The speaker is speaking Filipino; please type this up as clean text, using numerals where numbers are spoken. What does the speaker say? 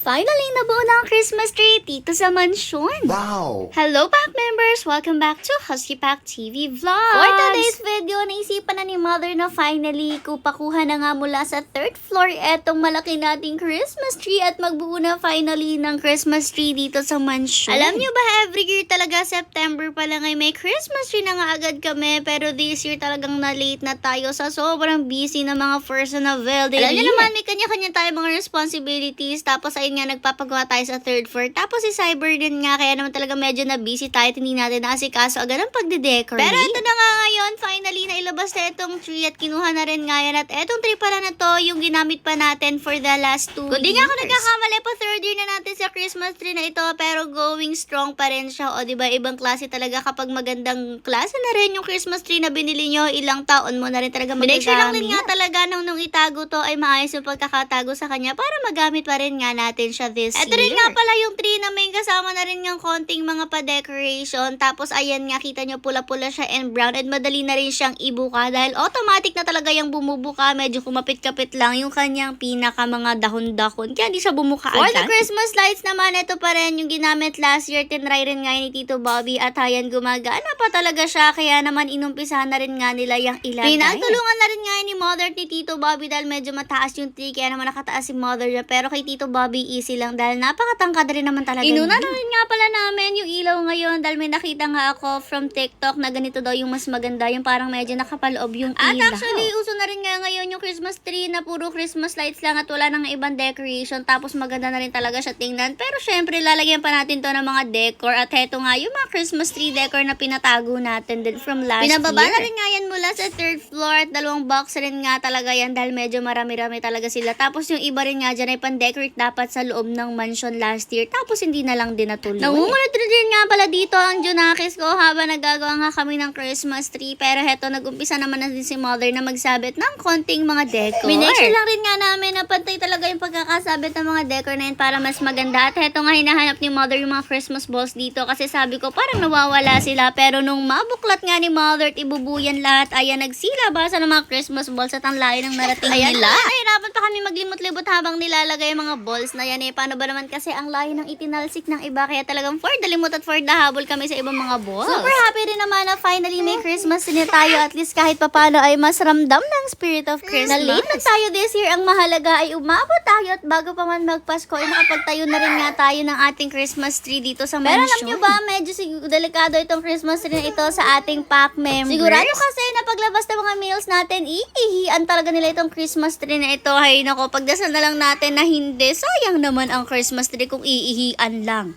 Finally, nabuo na ang Christmas tree dito sa mansyon. Wow! Hello, Pack members! Welcome back to Husky Pack TV Vlogs! For today's video, naisipan na ni Mother na finally kupakuha na nga mula sa 3rd floor etong malaki nating Christmas tree at magbuo na finally ng Christmas tree dito sa mansyon. Alam nyo ba, every year talaga September pa lang ay may Christmas tree na nga agad kami, pero this year talagang na-late na tayo sa sobrang busy na mga personal availability. Alam nyo naman, may kanya-kanya tayo mga responsibilities, tapos ayun nga, nagpapagawa tayo sa 3rd floor. Tapos si Cyber din nga, kaya naman talaga medyo na busy tayo at hindi natin naasikaso agad ang pagde-decorate. Pero ito na nga ngayon, finally na ilabas na itong tree at kinuha na rin nga yan. At itong tree pala na to, yung ginamit pa natin for the last 2 years. Kung di nga ako nagkakamali po, 3rd year na natin sa Christmas tree na ito, pero going strong pa rin siya. O diba, ibang klase talaga kapag magandang klase na rin yung Christmas tree na binili nyo, ilang taon mo na rin talaga magagamit. Make sure lang din nga talaga nung itago to ay maayos yung pagkakatago sa kanya para magamit pa rin nga natin siya this year. Ito rin nga pala yung tree na may kasama na rin ng konting mga pa-decoration. Tapos ayan nga, kita nyo pula-pula siya and brown at madali na rin siyang ibuka dahil automatic na talaga yung bumubuka. Medyo kumapit-kapit lang yung kanyang pinaka mga dahon-dahon. Kaya hindi siya bumuka agad. For the Christmas lights naman, ito pa rin yung ginamit last year. Tinry rin nga ni Tito Bobby at ayan, gumagana pa talaga siya. Kaya naman inumpisahan na rin nga nila yung ilagay. Pinagtulungan na rin nga ni Mother ni Tito Bobby dahil medyo mataas yung tree. Kaya naman nakataas si Mother niya. Pero kay Tito Bobby easy lang dahil napakatangkad rin naman talaga. Inuna na rin nga pala namin yung ilaw ngayon dahil may nakita nga ako from TikTok na ganito daw yung mas maganda, yung parang medyo nakapaloob yung ilaw. At actually, uso na rin nga ngayon yung Christmas tree na puro Christmas lights lang at wala nang ibang decoration. Tapos maganda na rin talaga siya tingnan. Pero syempre, lalagyan pa natin to ng mga decor. At heto nga yung mga Christmas tree decor na pinatago natin din from last year. Pinababa na rin nga yan mula sa 3rd floor at 2 box rin nga talaga yan dahil medyo marami-rami talaga sila. Tapos yung iba rin nga dyan ay pan-decorate dapat sa loob ng mansion last year. Tapos hindi na lang din natuloy. Nangungulit rin nga pala dito ang Junakis ko habang nagagawa nga kami ng Christmas tree. Pero heto, nag-umpisa naman na din si Mother na magsabit ng konting mga decor. Minexure lang rin nga namin na pantay talaga yung pagkakasabit ng mga decor na yun para mas maganda. At heto nga, hinahanap ni Mother yung mga Christmas balls dito kasi sabi ko parang nawawala sila. Pero nung mabuklat nga ni Mother at ibubuyan lahat, ayan, nagsilabasa ng mga Christmas balls at ang layo ng narating nila. Ay, dapat pa kami maglimot-libot habang nilalagay yung mga balls na yan eh. Paano ba naman kasi ang layo ng itinalsik ng iba, kaya talagang for the limot at for the habol kami sa ibang mga balls. Super happy rin naman na finally may Christmas din tayo, at least kahit papano ay mas ramdam ng spirit of Christmas. Na-late na tayo this year, ang mahalaga ay umabot tayo at bago pa man magpasko ay nakapagtayo na rin nga tayo ng ating Christmas tree dito sa mansion. Pero alam nyo ba, medyo delikado itong Christmas tree na ito sa ating pack members. Sigurado kasi na paglabas ng mga meals natin, iihian talaga nila itong Christmas tree na ito. Hay nako, pagdasal na lang natin na hindi. Sayang naman ang Christmas tree kung iihian lang.